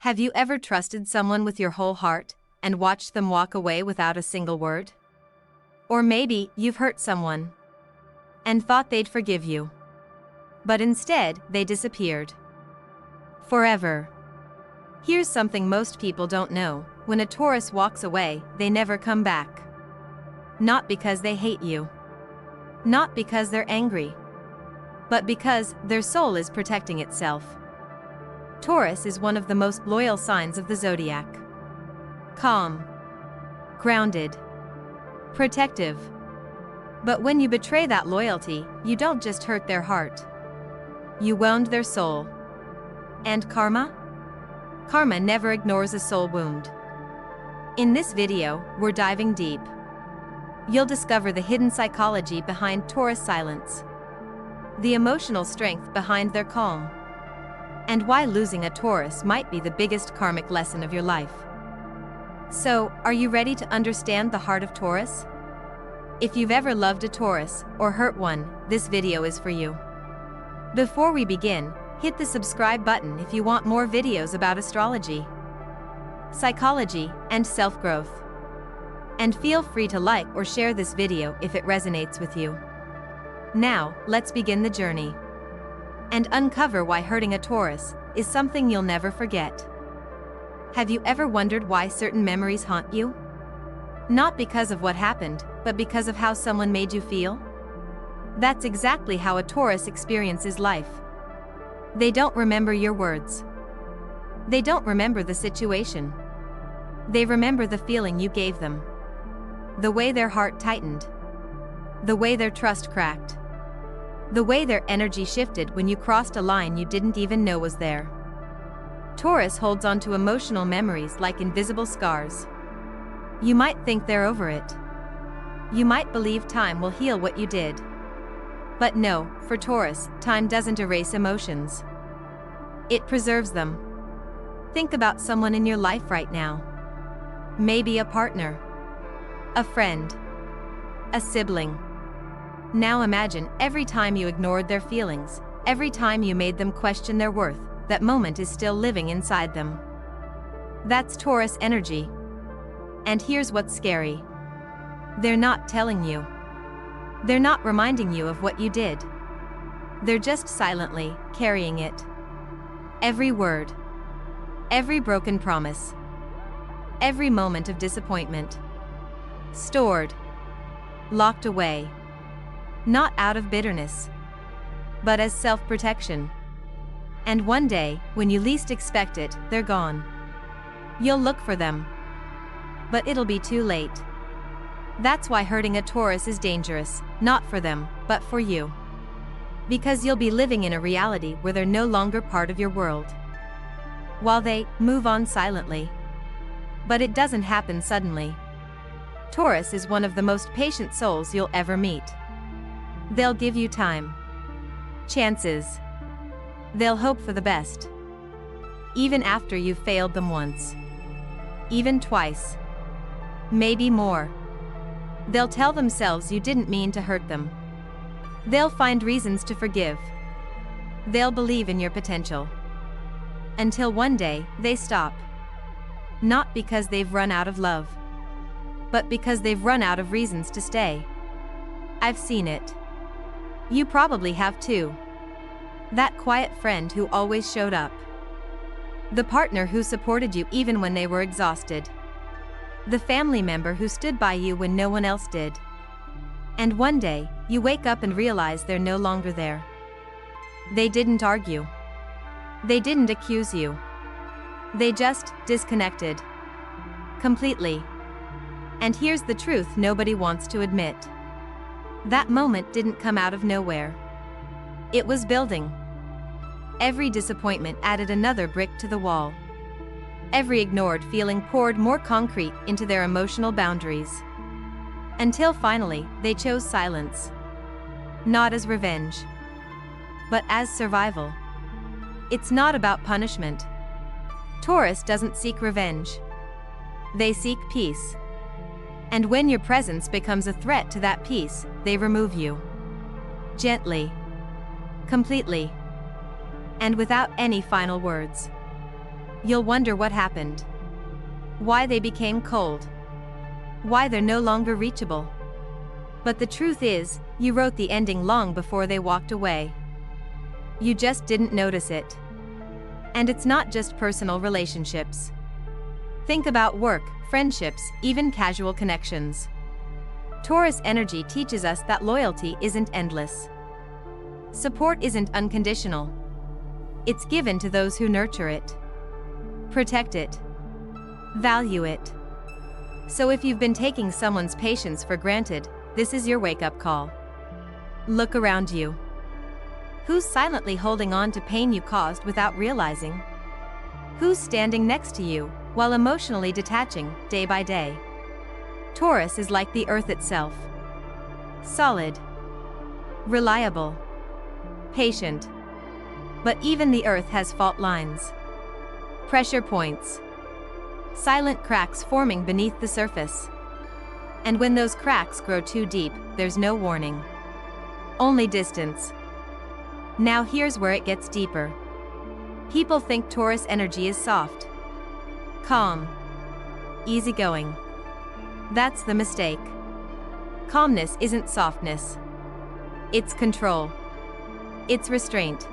Have you ever trusted someone with your whole heart and watched them walk away without a single word? Or maybe you've hurt someone and thought they'd forgive you, but instead they disappeared forever. Here's something most people don't know: when a Taurus walks away, they never come back. Not because they hate you, not because they're angry, but because their soul is protecting itself. Taurus is one of the most loyal signs of the zodiac. Calm, grounded, protective. But when you betray that loyalty, you don't just hurt their heart. You wound their soul. And karma? Karma never ignores a soul wound. In this video, we're diving deep. You'll discover the hidden psychology behind Taurus silence, the emotional strength behind their calm, and why losing a Taurus might be the biggest karmic lesson of your life. So, are you ready to understand the heart of Taurus? If you've ever loved a Taurus or hurt one, this video is for you. Before we begin, hit the subscribe button if you want more videos about astrology, psychology, and self-growth. And feel free to like or share this video if it resonates with you. Now, let's begin the journey and uncover why hurting a Taurus is something you'll never forget. Have you ever wondered why certain memories haunt you? Not because of what happened, but because of how someone made you feel? That's exactly how a Taurus experiences life. They don't remember your words. They don't remember the situation. They remember the feeling you gave them. The way their heart tightened. The way their trust cracked. The way their energy shifted when you crossed a line you didn't even know was there. Taurus holds on to emotional memories like invisible scars. You might think they're over it. You might believe time will heal what you did. But no, for Taurus, time doesn't erase emotions. It preserves them. Think about someone in your life right now. Maybe a partner, a friend, a sibling. Now imagine every time you ignored their feelings, every time you made them question their worth, that moment is still living inside them. That's Taurus energy. And here's what's scary. They're not telling you. They're not reminding you of what you did. They're just silently carrying it. Every word, every broken promise, every moment of disappointment. Stored, locked away. Not out of bitterness, but as self-protection. And one day, when you least expect it, they're gone. You'll look for them, but it'll be too late. That's why hurting a Taurus is dangerous, not for them, but for you. Because you'll be living in a reality where they're no longer part of your world, while they move on silently. But it doesn't happen suddenly. Taurus is one of the most patient souls you'll ever meet. They'll give you time, chances. They'll hope for the best, even after you've failed them once, even twice, maybe more. They'll tell themselves you didn't mean to hurt them. They'll find reasons to forgive. They'll believe in your potential. Until one day, they stop. Not because they've run out of love, but because they've run out of reasons to stay. I've seen it. You probably have too. That quiet friend who always showed up. The partner who supported you even when they were exhausted. The family member who stood by you when no one else did. And one day, you wake up and realize they're no longer there. They didn't argue. They didn't accuse you. They just disconnected. Completely. And here's the truth nobody wants to admit. That moment didn't come out of nowhere. It was building. Every disappointment added another brick to the wall. Every ignored feeling poured more concrete into their emotional boundaries. Until finally, they chose silence. Not as revenge, but as survival. It's not about punishment. Taurus doesn't seek revenge. They seek peace. And when your presence becomes a threat to that peace, they remove you. Gently. Completely. And without any final words. You'll wonder what happened. Why they became cold. Why they're no longer reachable. But the truth is, you wrote the ending long before they walked away. You just didn't notice it. And it's not just personal relationships. Think about work, friendships, even casual connections. Taurus energy teaches us that loyalty isn't endless. Support isn't unconditional. It's given to those who nurture it. Protect it. Value it. So if you've been taking someone's patience for granted, this is your wake-up call. Look around you. Who's silently holding on to pain you caused without realizing? Who's standing next to you, while emotionally detaching, day by day? Taurus is like the earth itself. Solid. Reliable. Patient. But even the earth has fault lines. Pressure points. Silent cracks forming beneath the surface. And when those cracks grow too deep, there's no warning. Only distance. Now here's where it gets deeper. People think Taurus energy is soft. Calm. Easygoing. That's the mistake. Calmness isn't softness. It's control. It's restraint.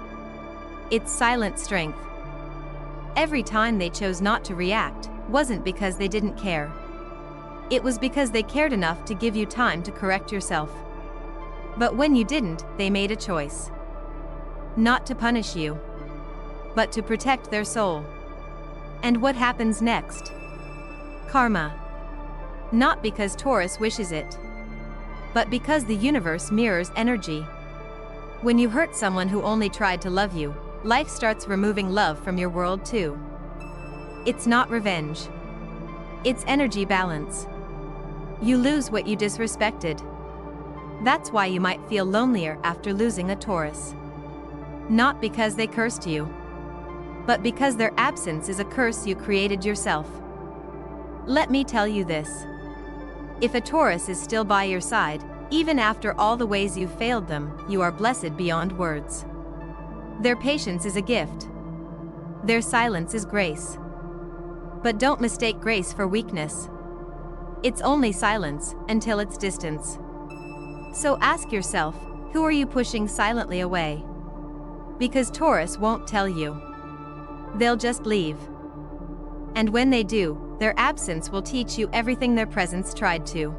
It's silent strength. Every time they chose not to react, wasn't because they didn't care. It was because they cared enough to give you time to correct yourself. But when you didn't, they made a choice. Not to punish you, but to protect their soul. And what happens next? Karma. Not because Taurus wishes it, but because the universe mirrors energy. When you hurt someone who only tried to love you, life starts removing love from your world too. It's not revenge. It's energy balance. You lose what you disrespected. That's why you might feel lonelier after losing a Taurus. Not because they cursed you, but because their absence is a curse you created yourself. Let me tell you this. If a Taurus is still by your side, even after all the ways you've failed them, you are blessed beyond words. Their patience is a gift. Their silence is grace. But don't mistake grace for weakness. It's only silence, until it's distance. So ask yourself, who are you pushing silently away? Because Taurus won't tell you. They'll just leave. And when they do, their absence will teach you everything their presence tried to.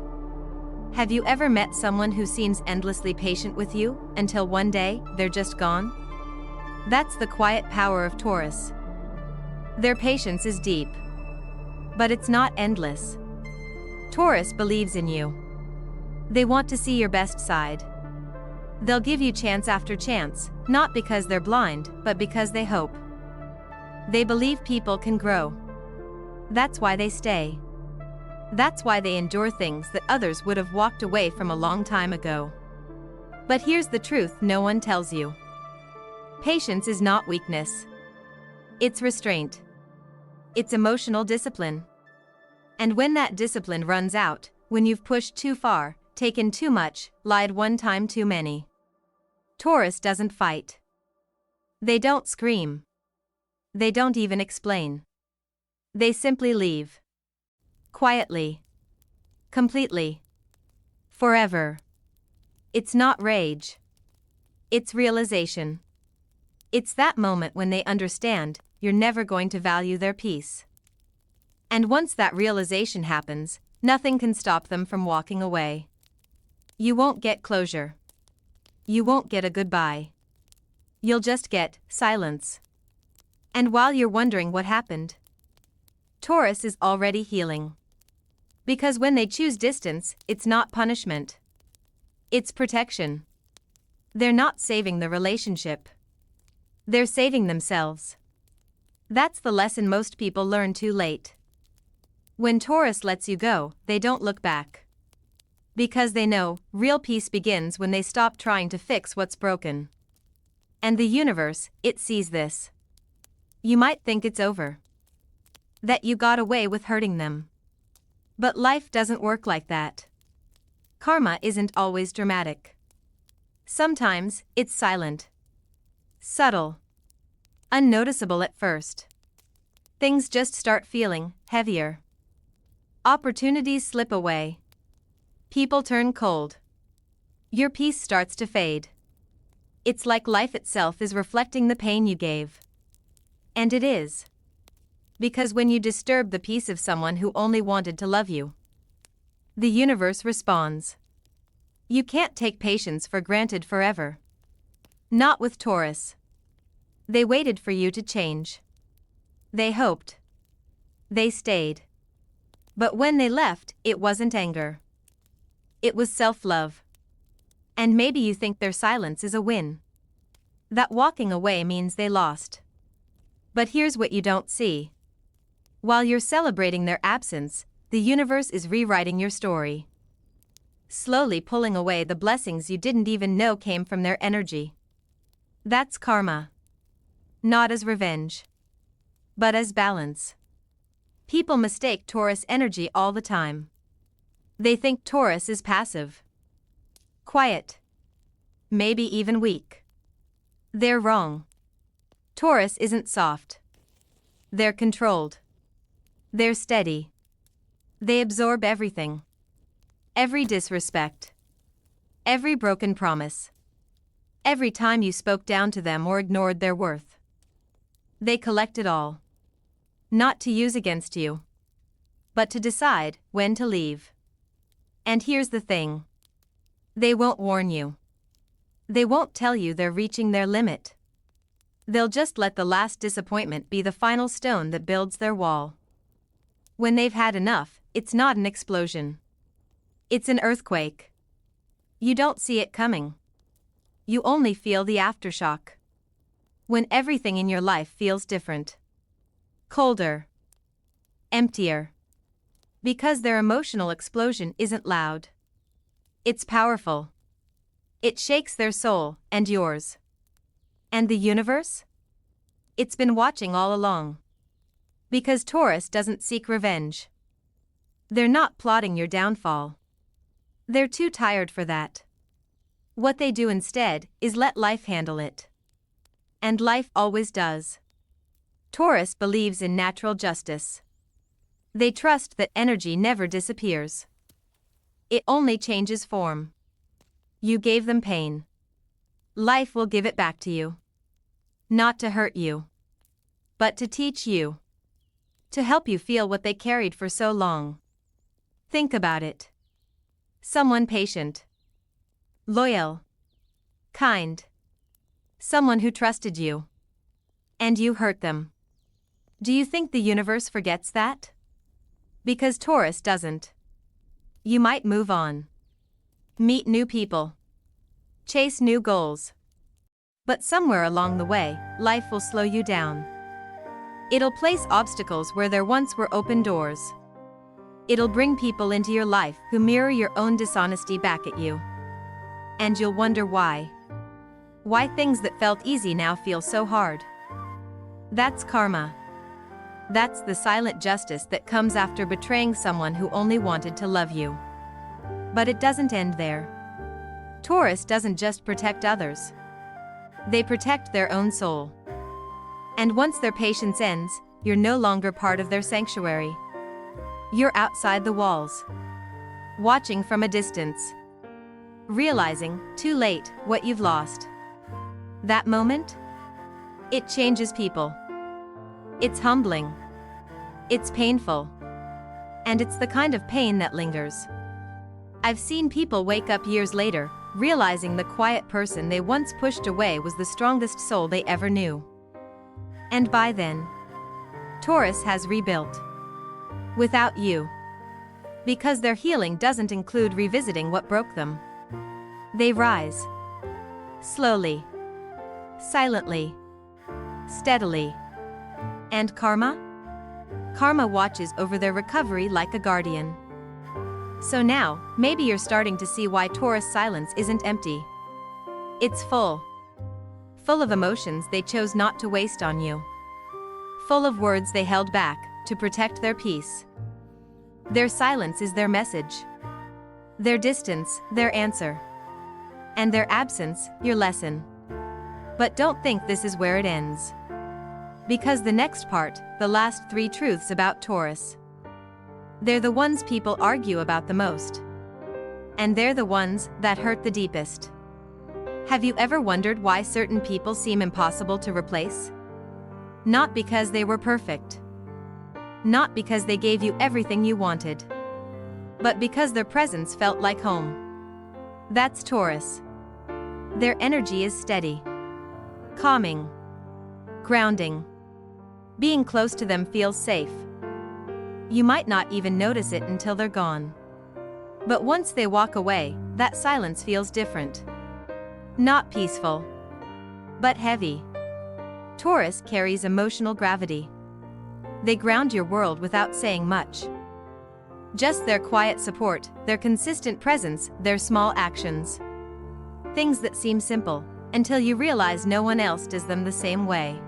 Have you ever met someone who seems endlessly patient with you, until one day, they're just gone? That's the quiet power of Taurus. Their patience is deep. But it's not endless. Taurus believes in you. They want to see your best side. They'll give you chance after chance, not because they're blind, but because they hope. They believe people can grow. That's why they stay. That's why they endure things that others would have walked away from a long time ago. But here's the truth no one tells you. Patience is not weakness. It's restraint. It's emotional discipline. And when that discipline runs out, when you've pushed too far, taken too much, lied one time too many. Taurus doesn't fight. They don't scream. They don't even explain. They simply leave. Quietly. Completely. Forever. It's not rage. It's realization. It's that moment when they understand you're never going to value their peace. And once that realization happens, nothing can stop them from walking away. You won't get closure. You won't get a goodbye. You'll just get silence. And while you're wondering what happened, Taurus is already healing. Because when they choose distance, it's not punishment. It's protection. They're not saving the relationship. They're saving themselves. That's the lesson most people learn too late. When Taurus lets you go, they don't look back. Because they know, real peace begins when they stop trying to fix what's broken. And the universe, it sees this. You might think it's over. That you got away with hurting them. But life doesn't work like that. Karma isn't always dramatic. Sometimes, it's silent. Subtle. Unnoticeable at first. things just start feeling heavier. Opportunities slip away. People turn cold. Your peace starts to fade. It's like life itself is reflecting the pain you gave. And it is. Because when you disturb the peace of someone who only wanted to love you, the universe responds. You can't take patience for granted forever. Not with Taurus. They waited for you to change. They hoped. They stayed. But when they left, it wasn't anger. It was self-love. And maybe you think their silence is a win. That walking away means they lost. But here's what you don't see. While you're celebrating their absence, the universe is rewriting your story. Slowly pulling away the blessings you didn't even know came from their energy. That's karma. Not as revenge, but as balance. People mistake Taurus energy all the time. They think Taurus is passive, quiet, maybe even weak. They're wrong. Taurus isn't soft. They're controlled. They're steady. They absorb everything. Every disrespect. Every broken promise. Every time you spoke down to them or ignored their worth. They collect it all. Not to use against you, but to decide when to leave. And here's the thing. They won't warn you. They won't tell you they're reaching their limit. They'll just let the last disappointment be the final stone that builds their wall. When they've had enough, it's not an explosion. It's an earthquake. You don't see it coming. You only feel the aftershock. When everything in your life feels different. Colder. Emptier. Because their emotional explosion isn't loud. It's powerful. It shakes their soul, and yours. And the universe? It's been watching all along. Because Taurus doesn't seek revenge. They're not plotting your downfall. They're too tired for that. What they do instead is let life handle it. And life always does. Taurus believes in natural justice. They trust that energy never disappears. It only changes form. You gave them pain. Life will give it back to you. Not to hurt you, but to teach you. To help you feel what they carried for so long. Think about it. Someone patient. Loyal. Kind. Someone who trusted you. And you hurt them. Do you think the universe forgets that? Because Taurus doesn't. You might move on. Meet new people. Chase new goals. But somewhere along the way, life will slow you down. It'll place obstacles where there once were open doors. It'll bring people into your life who mirror your own dishonesty back at you. And you'll wonder why. Why things that felt easy now feel so hard. That's karma. That's the silent justice that comes after betraying someone who only wanted to love you. But it doesn't end there. Taurus doesn't just protect others. They protect their own soul. And once their patience ends, you're no longer part of their sanctuary. You're outside the walls. Watching from a distance. Realizing, too late, what you've lost. That moment? It changes people. It's humbling. It's painful. And it's the kind of pain that lingers. I've seen people wake up years later, realizing the quiet person they once pushed away was the strongest soul they ever knew. And by then, Taurus has rebuilt. Without you. Because their healing doesn't include revisiting what broke them. They rise. Slowly. Silently. Steadily. And karma? Karma watches over their recovery like a guardian. So now, maybe you're starting to see why Taurus silence isn't empty. It's full. Full of emotions they chose not to waste on you. Full of words they held back to protect their peace. Their silence is their message. Their distance, their answer. And their absence, your lesson. But don't think this is where it ends. Because the next part, the last 3 truths about Taurus. They're the ones people argue about the most. And they're the ones that hurt the deepest. Have you ever wondered why certain people seem impossible to replace? Not because they were perfect. Not because they gave you everything you wanted. But because their presence felt like home. That's Taurus. Their energy is steady. Calming. Grounding. Being close to them feels safe. You might not even notice it until they're gone. But once they walk away, that silence feels different. Not peaceful. But heavy. Taurus carries emotional gravity. They ground your world without saying much. Just their quiet support, their consistent presence, their small actions. Things that seem simple, until you realize no one else does them the same way.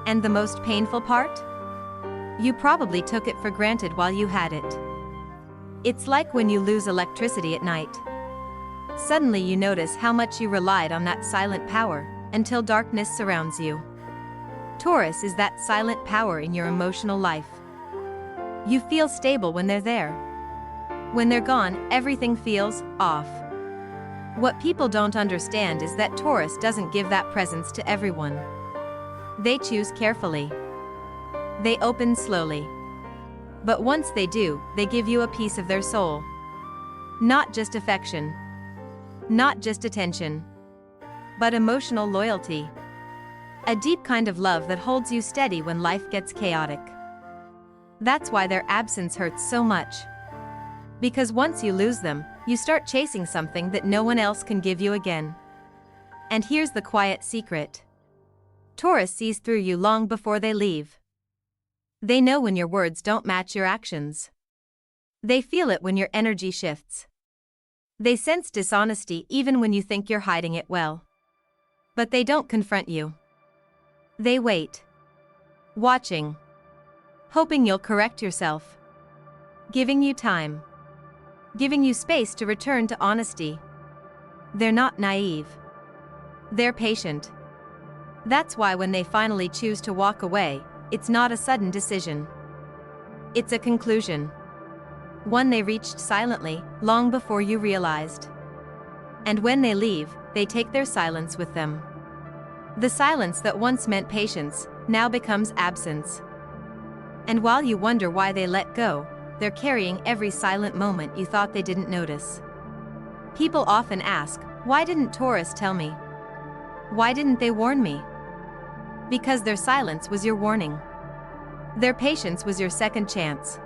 And the most painful part? You probably took it for granted while you had it. It's like when you lose electricity at night. Suddenly you notice how much you relied on that silent power, until darkness surrounds you. Taurus is that silent power in your emotional life. You feel stable when they're there. When they're gone, everything feels off. What people don't understand is that Taurus doesn't give that presence to everyone. They choose carefully. They open slowly. But once they do, they give you a piece of their soul. Not just affection. Not just attention. But emotional loyalty. A deep kind of love that holds you steady when life gets chaotic. That's why their absence hurts so much. Because once you lose them, you start chasing something that no one else can give you again. And here's the quiet secret. Taurus sees through you long before they leave. They know when your words don't match your actions. They feel it when your energy shifts. They sense dishonesty even when you think you're hiding it well. But they don't confront you. They wait. Watching. Hoping you'll correct yourself. Giving you time. Giving you space to return to honesty. They're not naive. They're patient. That's why when they finally choose to walk away, it's not a sudden decision. It's a conclusion. One they reached silently, long before you realized. And when they leave, they take their silence with them. The silence that once meant patience, now becomes absence. And while you wonder why they let go, they're carrying every silent moment you thought they didn't notice. People often ask, why didn't Taurus tell me? Why didn't they warn me? Because their silence was your warning. Their patience was your second chance.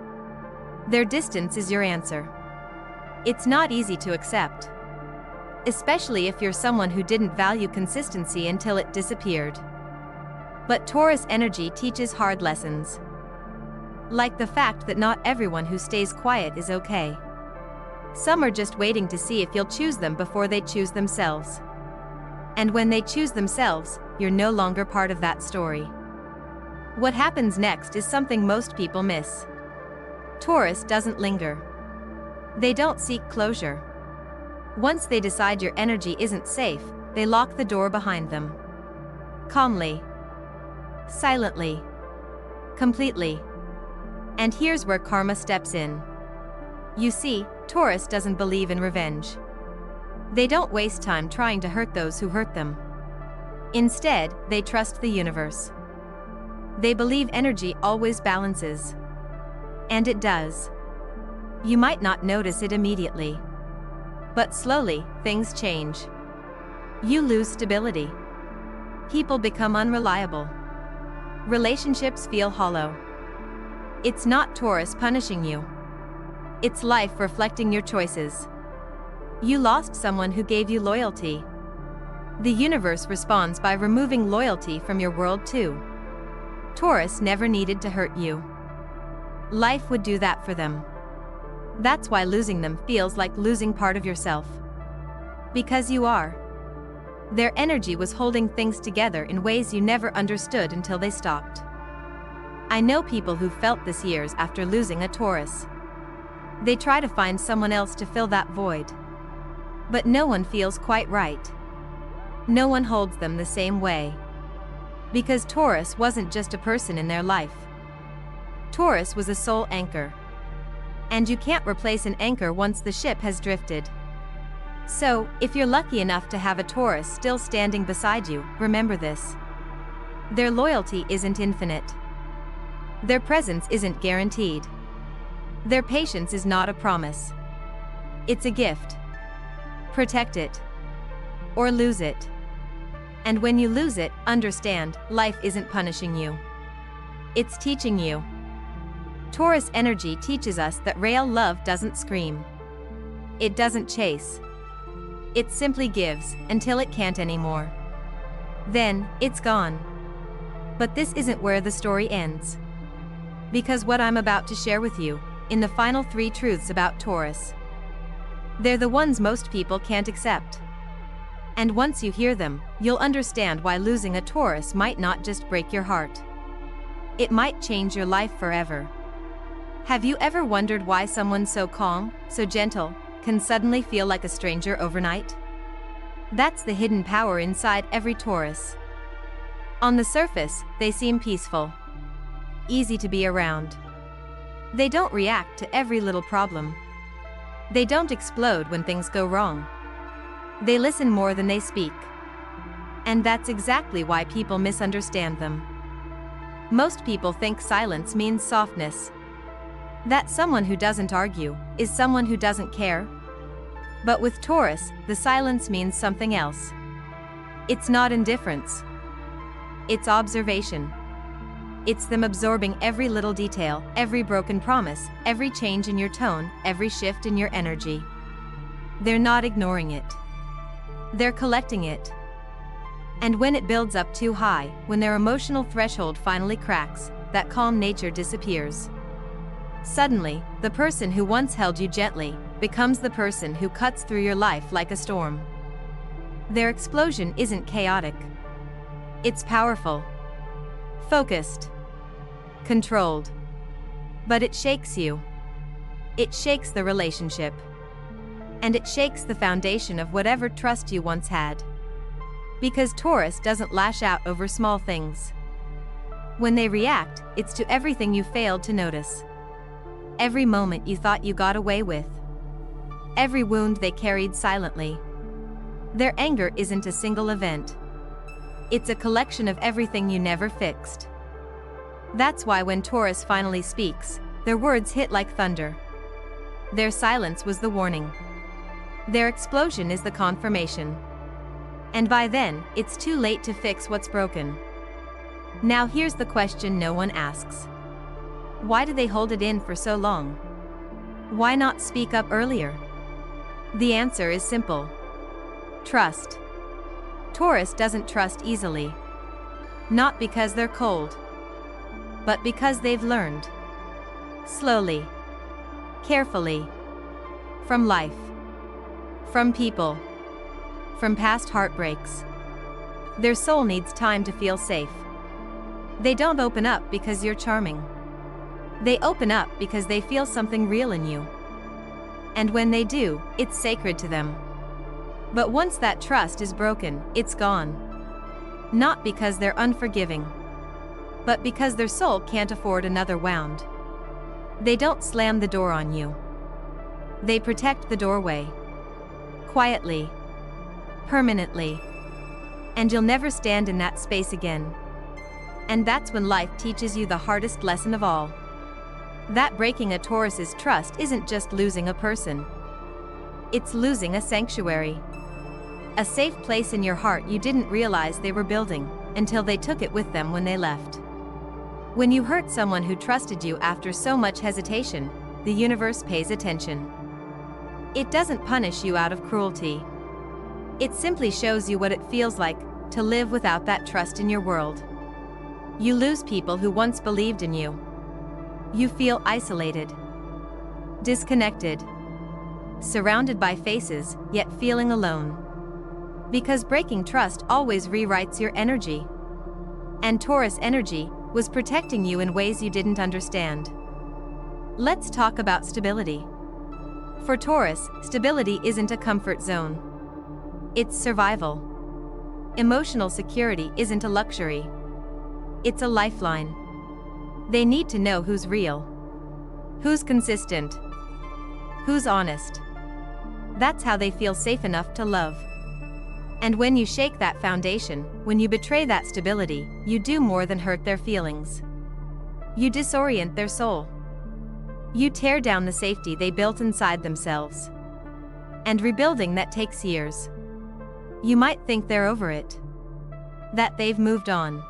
Their distance is your answer. It's not easy to accept. Especially if you're someone who didn't value consistency until it disappeared. But Taurus energy teaches hard lessons. Like the fact that not everyone who stays quiet is okay. Some are just waiting to see if you'll choose them before they choose themselves. And when they choose themselves, you're no longer part of that story. What happens next is something most people miss. Taurus doesn't linger. They don't seek closure. Once they decide your energy isn't safe, they lock the door behind them. Calmly. Silently. Completely. And here's where karma steps in. You see, Taurus doesn't believe in revenge. They don't waste time trying to hurt those who hurt them. Instead, they trust the universe. They believe energy always balances. And it does. You might not notice it immediately. But slowly, things change. You lose stability. People become unreliable. Relationships feel hollow. It's not Taurus punishing you. It's life reflecting your choices. You lost someone who gave you loyalty. The universe responds by removing loyalty from your world too. Taurus never needed to hurt you. Life would do that for them. That's why losing them feels like losing part of yourself. Because you are. Their energy was holding things together in ways you never understood until they stopped. I know people who felt this years after losing a Taurus. They try to find someone else to fill that void. But no one feels quite right. No one holds them the same way. Because Taurus wasn't just a person in their life. Taurus was a soul anchor. And you can't replace an anchor once the ship has drifted. So, if you're lucky enough to have a Taurus still standing beside you, remember this. Their loyalty isn't infinite. Their presence isn't guaranteed. Their patience is not a promise. It's a gift. Protect it. Or lose it. And when you lose it, understand, life isn't punishing you. It's teaching you. Taurus energy teaches us that real love doesn't scream. It doesn't chase. It simply gives, until it can't anymore. Then, it's gone. But this isn't where the story ends. Because what I'm about to share with you, in the final 3 truths about Taurus, they're the ones most people can't accept. And once you hear them, you'll understand why losing a Taurus might not just break your heart. It might change your life forever. Have you ever wondered why someone so calm, so gentle, can suddenly feel like a stranger overnight? That's the hidden power inside every Taurus. On the surface, they seem peaceful, easy to be around. They don't react to every little problem. They don't explode when things go wrong. They listen more than they speak. And that's exactly why people misunderstand them. Most people think silence means softness. That someone who doesn't argue is someone who doesn't care. But with Taurus, the silence means something else. It's not indifference. It's observation. It's them absorbing every little detail, every broken promise, every change in your tone, every shift in your energy. They're not ignoring it. They're collecting it. And when it builds up too high, when their emotional threshold finally cracks, that calm nature disappears. Suddenly, the person who once held you gently becomes the person who cuts through your life like a storm. Their explosion isn't chaotic. It's powerful, focused, controlled. But it shakes you. It shakes the relationship. And it shakes the foundation of whatever trust you once had. Because Taurus doesn't lash out over small things. When they react, it's to everything you failed to notice. Every moment you thought you got away with. Every wound they carried silently. Their anger isn't a single event. It's a collection of everything you never fixed. That's why when Taurus finally speaks, their words hit like thunder. Their silence was the warning. Their explosion is the confirmation. And by then, it's too late to fix what's broken. Now here's the question no one asks. Why do they hold it in for so long? Why not speak up earlier? The answer is simple. Trust. Taurus doesn't trust easily. Not because they're cold, but because they've learned. Slowly. Carefully. From life. From people. From past heartbreaks. Their soul needs time to feel safe. They don't open up because you're charming. They open up because they feel something real in you. And when they do, it's sacred to them. But once that trust is broken, it's gone. Not because they're unforgiving, but because their soul can't afford another wound. They don't slam the door on you. They protect the doorway. Quietly. Permanently. And you'll never stand in that space again. And that's when life teaches you the hardest lesson of all. That breaking a Taurus's trust isn't just losing a person. It's losing a sanctuary. A safe place in your heart you didn't realize they were building, until they took it with them when they left. When you hurt someone who trusted you after so much hesitation, the universe pays attention. It doesn't punish you out of cruelty. It simply shows you what it feels like to live without that trust in your world. You lose people who once believed in you. You feel isolated, disconnected, surrounded by faces, yet feeling alone. Because breaking trust always rewrites your energy. And Taurus energy was protecting you in ways you didn't understand. Let's talk about stability. For Taurus, stability isn't a comfort zone. It's survival. Emotional security isn't a luxury. It's a lifeline. They need to know who's real, who's consistent, who's honest. That's how they feel safe enough to love. And when you shake that foundation, when you betray that stability, you do more than hurt their feelings. You disorient their soul. You tear down the safety they built inside themselves. And rebuilding that takes years. You might think they're over it, that they've moved on.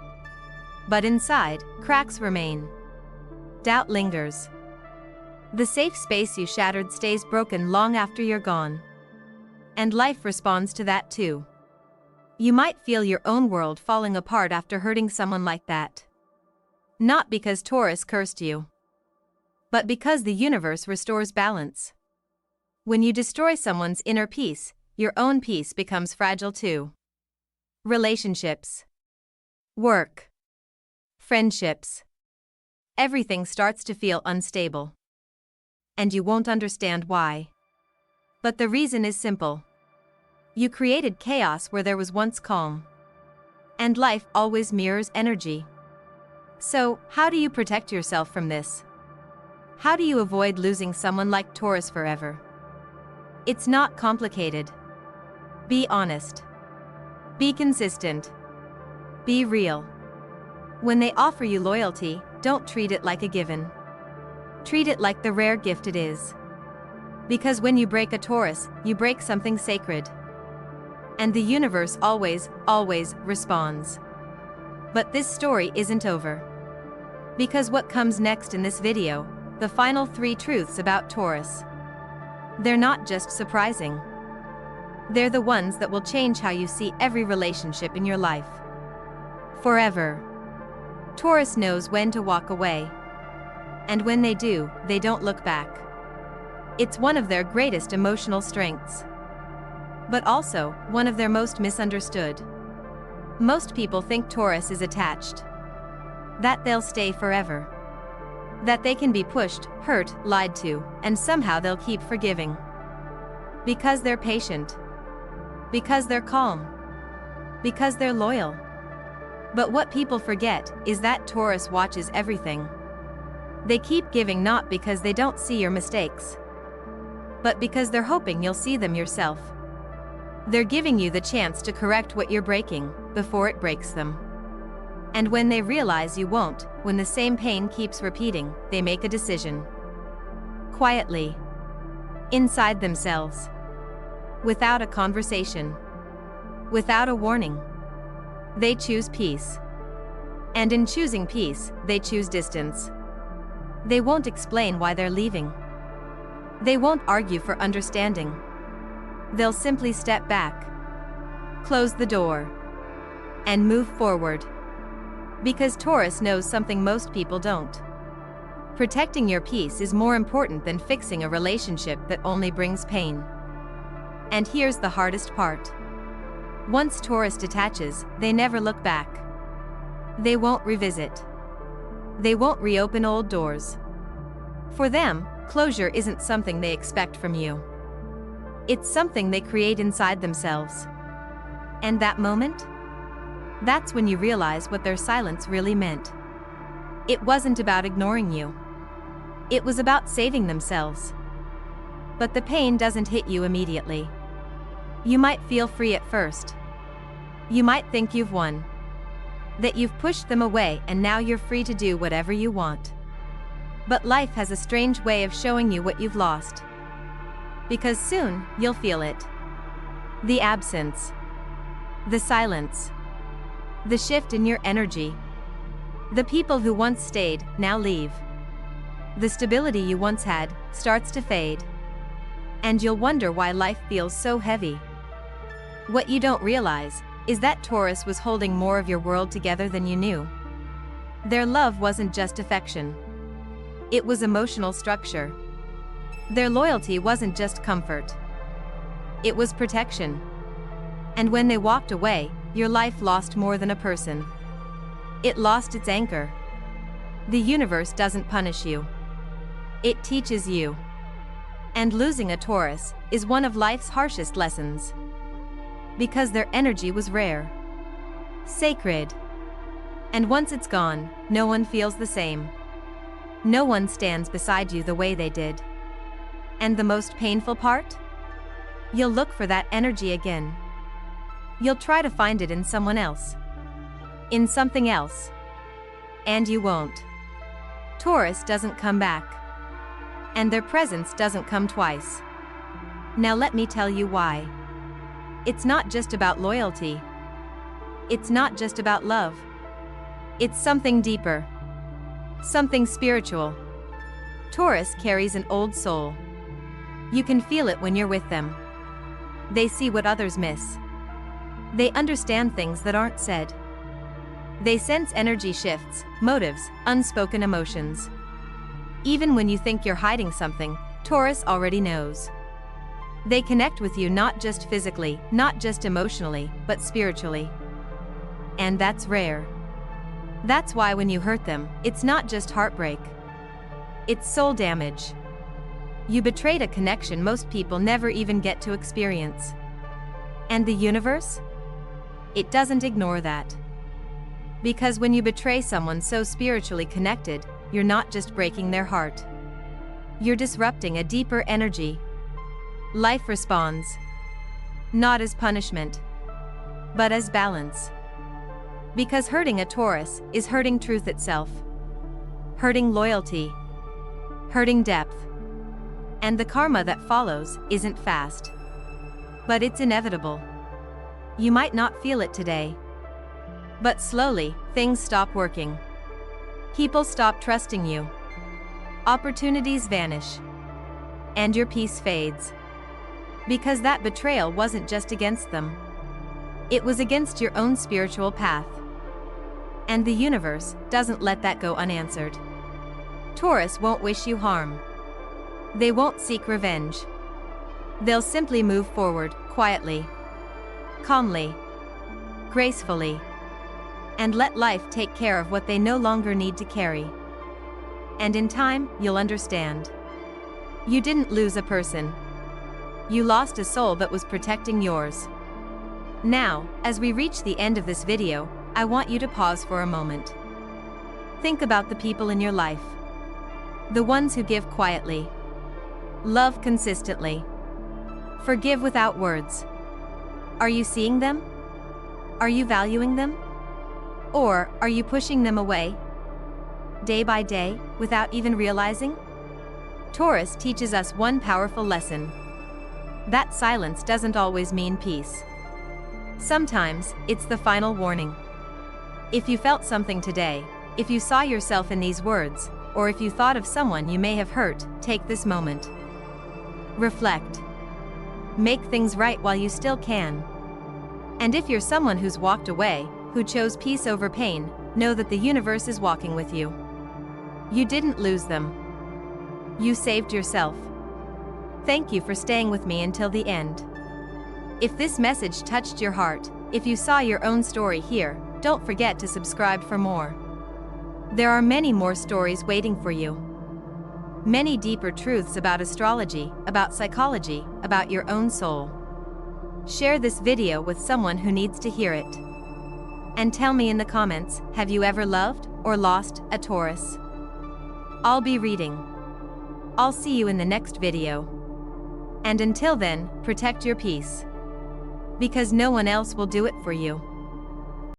But inside, cracks remain. Doubt lingers. The safe space you shattered stays broken long after you're gone. And life responds to that too. You might feel your own world falling apart after hurting someone like that. Not because Taurus cursed you, but because the universe restores balance. When you destroy someone's inner peace, your own peace becomes fragile too. Relationships, work, friendships. Everything starts to feel unstable. And you won't understand why. But the reason is simple. You created chaos where there was once calm. And life always mirrors energy. So, how do you protect yourself from this? How do you avoid losing someone like Taurus forever? It's not complicated. Be honest. Be consistent. Be real. When they offer you loyalty, don't treat it like a given. Treat it like the rare gift it is. Because when you break a Taurus, you break something sacred. And the universe always responds. But this story isn't over. Because what comes next in this video, the final 3 truths about Taurus. They're not just surprising. They're the ones that will change how you see every relationship in your life. Forever. Taurus knows when to walk away. And when they do, they don't look back. It's one of their greatest emotional strengths. But also, one of their most misunderstood. Most people think Taurus is attached. That they'll stay forever. That they can be pushed, hurt, lied to, and somehow they'll keep forgiving. Because they're patient. Because they're calm. Because they're loyal. But what people forget is that Taurus watches everything. They keep giving not because they don't see your mistakes, but because they're hoping you'll see them yourself. They're giving you the chance to correct what you're breaking before it breaks them. And when they realize you won't, when the same pain keeps repeating, they make a decision. Quietly. Inside themselves. Without a conversation. Without a warning. They choose peace. And in choosing peace, they choose distance. They won't explain why they're leaving. They won't argue for understanding. They'll simply step back. Close the door. And move forward. Because Taurus knows something most people don't. Protecting your peace is more important than fixing a relationship that only brings pain. And here's the hardest part. Once Taurus detaches, they never look back. They won't revisit. They won't reopen old doors. For them, closure isn't something they expect from you. It's something they create inside themselves. And that moment? That's when you realize what their silence really meant. It wasn't about ignoring you. It was about saving themselves. But the pain doesn't hit you immediately. You might feel free at first. You might think you've won. That you've pushed them away and now you're free to do whatever you want. But life has a strange way of showing you what you've lost. Because soon, you'll feel it. The absence. The silence. The shift in your energy. The people who once stayed, now leave. The stability you once had, starts to fade. And you'll wonder why life feels so heavy. What you don't realize is that Taurus was holding more of your world together than you knew. Their love wasn't just affection. It was emotional structure. Their loyalty wasn't just comfort. It was protection. And when they walked away, your life lost more than a person. It lost its anchor. The universe doesn't punish you. It teaches you. And losing a Taurus is one of life's harshest lessons. Because their energy was rare, sacred, And once it's gone, no one feels the same. No one stands beside you the way they did. And the most painful part? You'll look for that energy again. You'll try to find it in someone else. In something else. And you won't. Taurus doesn't come back. And their presence doesn't come twice. Now let me tell you why. It's not just about loyalty. It's not just about love. It's something deeper. Something spiritual. Taurus carries an old soul. You can feel it when you're with them. They see what others miss. They understand things that aren't said. They sense energy shifts, motives, unspoken emotions. Even when you think you're hiding something, Taurus already knows. They connect with you not just physically, not just emotionally, but spiritually. And that's rare. That's why when you hurt them, it's not just heartbreak. It's soul damage. You betrayed a connection most people never even get to experience. And the universe? It doesn't ignore that. Because when you betray someone so spiritually connected, you're not just breaking their heart. You're disrupting a deeper energy. Life responds. Not as punishment, but as balance. Because hurting a Taurus is hurting truth itself. Hurting loyalty. Hurting depth. And the karma that follows isn't fast. But it's inevitable. You might not feel it today. But slowly, things stop working. People stop trusting you. Opportunities vanish. And your peace fades. Because that betrayal wasn't just against them. It was against your own spiritual path. And the universe doesn't let that go unanswered. Taurus won't wish you harm. They won't seek revenge. They'll simply move forward, quietly, calmly, gracefully, and let life take care of what they no longer need to carry. And in time, you'll understand. You didn't lose a person. You lost a soul that was protecting yours. Now, as we reach the end of this video, I want you to pause for a moment. Think about the people in your life. The ones who give quietly. Love consistently. Forgive without words. Are you seeing them? Are you valuing them? Or are you pushing them away? Day by day, without even realizing? Taurus teaches us one powerful lesson. That silence doesn't always mean peace. Sometimes, it's the final warning. If you felt something today, if you saw yourself in these words, or if you thought of someone you may have hurt, take this moment. Reflect. Make things right while you still can. And if you're someone who's walked away, who chose peace over pain, know that the universe is walking with you. You didn't lose them. You saved yourself. Thank you for staying with me until the end. If this message touched your heart, if you saw your own story here, don't forget to subscribe for more. There are many more stories waiting for you. Many deeper truths about astrology, about psychology, about your own soul. Share this video with someone who needs to hear it. And tell me in the comments, have you ever loved or lost a Taurus? I'll be reading. I'll see you in the next video. And until then, protect your peace. Because no one else will do it for you.